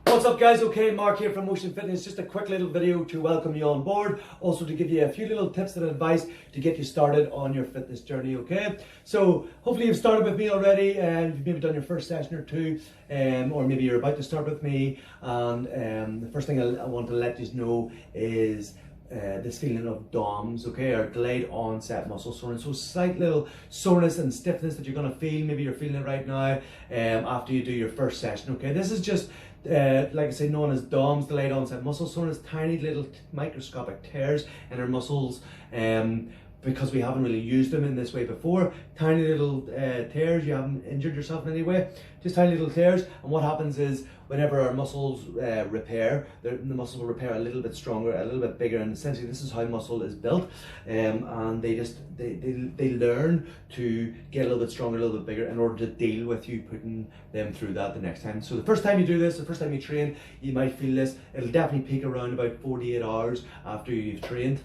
What's up guys? Okay, Mark here from Motion Fitness. Just a quick little video to welcome you on board. Also to give you a few little tips and advice to get you started on your fitness journey, okay? So hopefully you've started with me already and you've maybe done your first session or two, or maybe you're about to start with me. And the first thing I want to let you know is this feeling of DOMS, okay, or delayed onset muscle soreness. So slight little soreness and stiffness that you're going to feel. Maybe you're feeling it right now after you do your first session, okay? This is just like I say, known as DOMS, delayed onset muscle soreness, tiny little microscopic tears in our muscles, because we haven't really used them in this way before. Tiny little tears, you haven't injured yourself in any way, just tiny little tears. And what happens is whenever our muscles repair, the muscles will repair a little bit stronger, a little bit bigger, and essentially this is how muscle is built. And they learn to get a little bit stronger, a little bit bigger in order to deal with you putting them through that the next time. So the first time you do this, the first time you train, you might feel this. It'll definitely peak around about 48 hours after you've trained.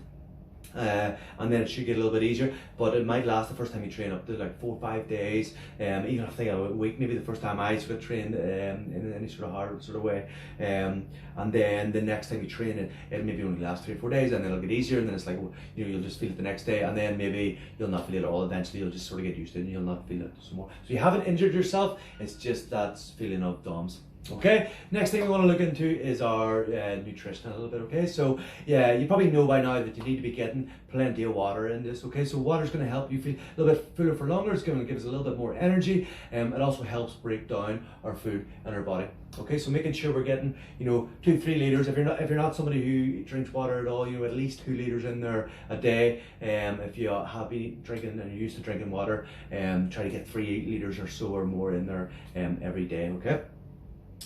And then it should get a little bit easier, but it might last the first time you train up to like 4 or 5 days, even I think a week, maybe the first time I sort of trained in any sort of hard sort of way, and then the next time you train it maybe only lasts 3 or 4 days, and then it'll get easier, and then it's like, you know, you'll just feel it the next day, and then maybe you'll not feel it at all. Eventually you'll just sort of get used to it and you'll not feel it some more. So you haven't injured yourself, it's just that feeling of DOMS. Okay, next thing we want to look into is our nutrition a little bit, okay? So yeah, you probably know by now that you need to be getting plenty of water in this, okay? So water is going to help you feel a little bit fuller for longer. It's going to give us a little bit more energy. It also helps break down our food in our body. Okay, so making sure we're getting, you know, 2-3 liters. If you're not somebody who drinks water at all, you know, at least 2 liters in there a day. If you have been drinking and you're used to drinking water, try to get 3 liters or so or more in there every day, okay?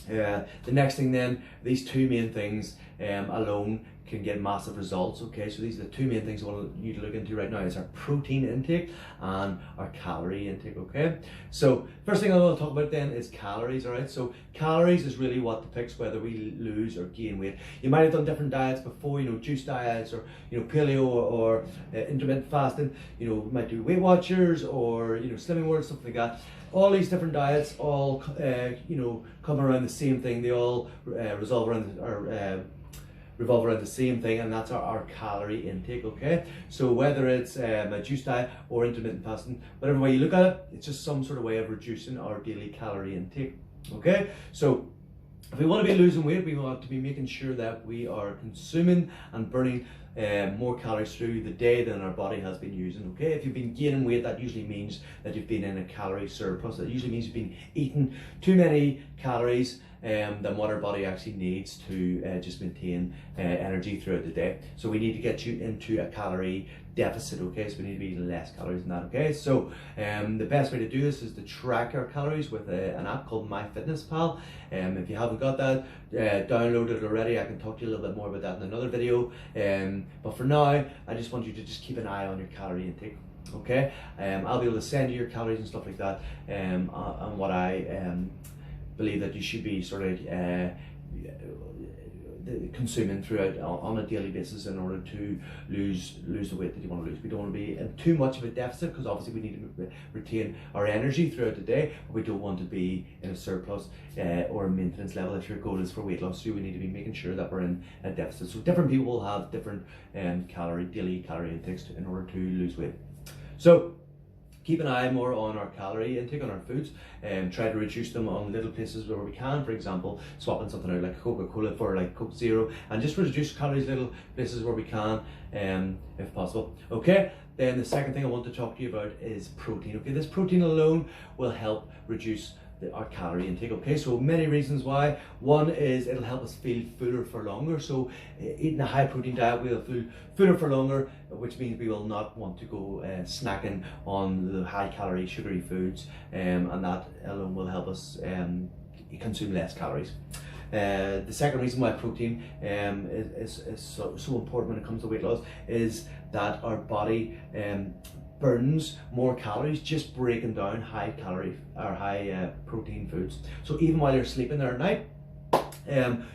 The next thing then, these two main things alone can get massive results, okay? So these are the two main things I want you to look into right now, is our protein intake and our calorie intake, okay? So first thing I want to talk about then is calories, all right? So calories is really what depicts whether we lose or gain weight. You might have done different diets before, you know, juice diets, or, you know, paleo, or intermittent fasting, you know, we might do Weight Watchers, or, you know, Slimming World, stuff like that. All these different diets all, you know, come around the same thing. They all revolve around the same thing, and that's our calorie intake, okay? So whether it's a juice diet or intermittent fasting, whatever way you look at it, it's just some sort of way of reducing our daily calorie intake, okay? So if we want to be losing weight, we want to be making sure that we are consuming and burning more calories through the day than our body has been using, okay? If you've been gaining weight, that usually means that you've been in a calorie surplus. That usually means you've been eating too many calories than what our body actually needs to just maintain energy throughout the day. So we need to get you into a calorie deficit, okay? So we need to be eating less calories than that, okay? So the best way to do this is to track our calories with an app called MyFitnessPal. If you haven't got that, download it already. I can talk to you a little bit more about that in another video. But for now, I just want you to just keep an eye on your calorie intake, okay? I'll be able to send you your calories and stuff like that, and what I believe that you should be sort of consuming throughout on a daily basis in order to lose the weight that you want to lose. We don't want to be in too much of a deficit, because obviously we need to retain our energy throughout the day, but we don't want to be in a surplus or a maintenance level. If your goal is for weight loss, so we need to be making sure that we're in a deficit. So different people will have different daily calorie intakes in order to lose weight. So keep an eye more on our calorie intake on our foods, and try to reduce them on little places where we can. For example, swapping something out like Coca-Cola for like Coke Zero, and just reduce calories little places where we can, if possible, okay? Then the second thing I want to talk to you about is protein, okay? This protein alone will help reduce our calorie intake, okay? So many reasons why. One is it'll help us feel fuller for longer. So eating a high protein diet, we'll feel fuller for longer, which means we will not want to go snacking on the high calorie sugary foods, and that alone will help us consume less calories. The second reason why protein is so important when it comes to weight loss is that our body burns more calories just breaking down high calorie or high protein foods. So even while you're sleeping there at night,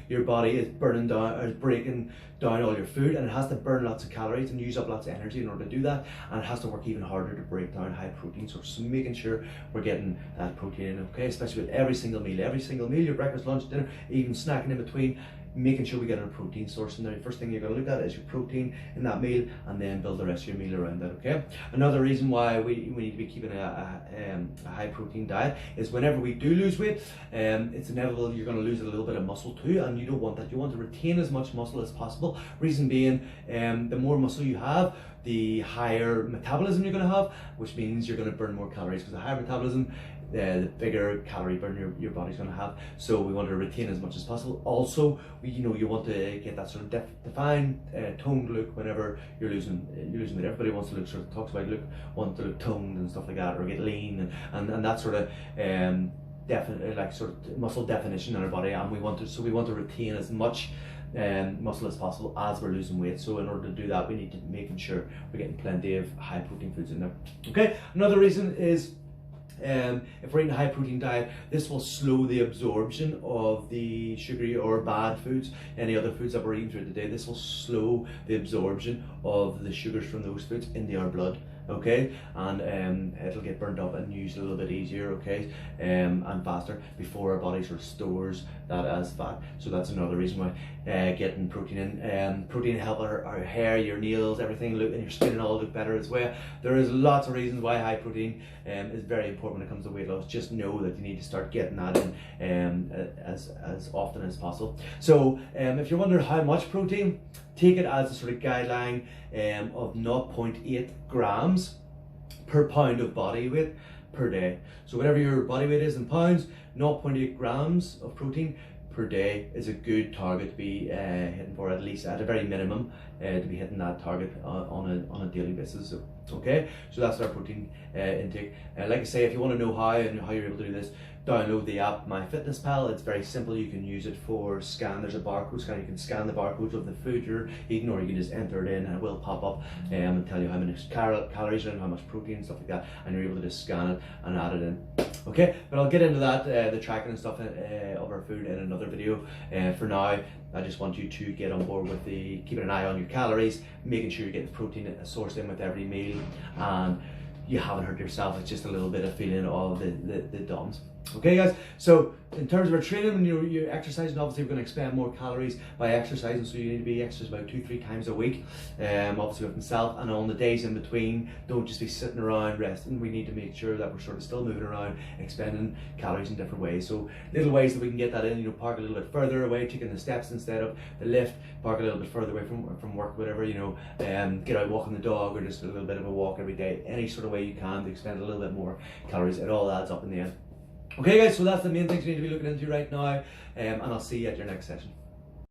your body is burning down or is breaking down all your food, and it has to burn lots of calories and use up lots of energy in order to do that, and it has to work even harder to break down high protein sources. So making sure we're getting that protein in, okay, especially with every single meal, your breakfast, lunch, dinner, even snacking in between, making sure we get a protein source in there. The first thing you're going to look at is your protein in that meal, and then build the rest of your meal around that, okay? Another reason why we need to be keeping a high protein diet is whenever we do lose weight, it's inevitable you're going to lose a little bit of muscle too, and you don't want that. You want to retain as much muscle as possible. Reason being, the more muscle you have, the higher metabolism you're going to have, which means you're going to burn more calories, because the higher metabolism, the bigger calorie burn your body's going to have. So we want to retain as much as possible. Also, you want to get that sort of defined, toned look whenever you're losing weight. Everybody wants to look, sort of talks about want to look toned and stuff like that, or get lean and that sort of like sort of muscle definition in our body. And we want to retain as much muscle as possible as we're losing weight. So in order to do that, we need to making sure we're getting plenty of high protein foods in there. Okay, another reason is, if we're eating a high protein diet, this will slow the absorption of the sugary or bad foods, any other foods that we're eating through the day. This will slow the absorption of the sugars from those foods into our blood, okay, and it'll get burned up and used a little bit easier, okay, and faster before our body sort of stores that as fat. So that's another reason why getting protein in. Protein help our hair, your nails, everything look, and your skin and all look better as well. There is lots of reasons why high protein is very important when it comes to weight loss. Just know that you need to start getting that in as often as possible. So if you're wondering how much protein, take it as a sort of guideline of 0.8 grams per pound of body weight per day. So whatever your body weight is in pounds, 0.8 grams of protein per day is a good target to be hitting for, at least at a very minimum, to be hitting that target on a daily basis. So, okay, so that's our protein intake. Like I say, if you want to know how you're able to do this, download the app MyFitnessPal. It's very simple. You can use it for scan. There's a barcode scanner. You can scan the barcodes of the food you're eating, or you can just enter it in and it will pop up and tell you how many calories and how much protein and stuff like that, and you're able to just scan it and add it in. Okay, but I'll get into that, the tracking and stuff of our food in another video. For now, I just want you to get on board with keeping an eye on your calories, making sure you get the protein sourced in with every meal, and you haven't hurt yourself. It's just a little bit of feeling of the DOMS. Okay guys, so in terms of our training, when you're exercising, obviously we're going to expend more calories by exercising, so you need to be exercising about 2-3 times a week, obviously with myself, and on the days in between, don't just be sitting around resting. We need to make sure that we're sort of still moving around, expending calories in different ways. So little ways that we can get that in, park a little bit further away, taking the steps instead of the lift, park a little bit further away from work, whatever, get out walking the dog, or just a little bit of a walk every day. Any sort of way you can to expend a little bit more calories, it all adds up in the end. Okay guys, so that's the main things you need to be looking into right now, and I'll see you at your next session.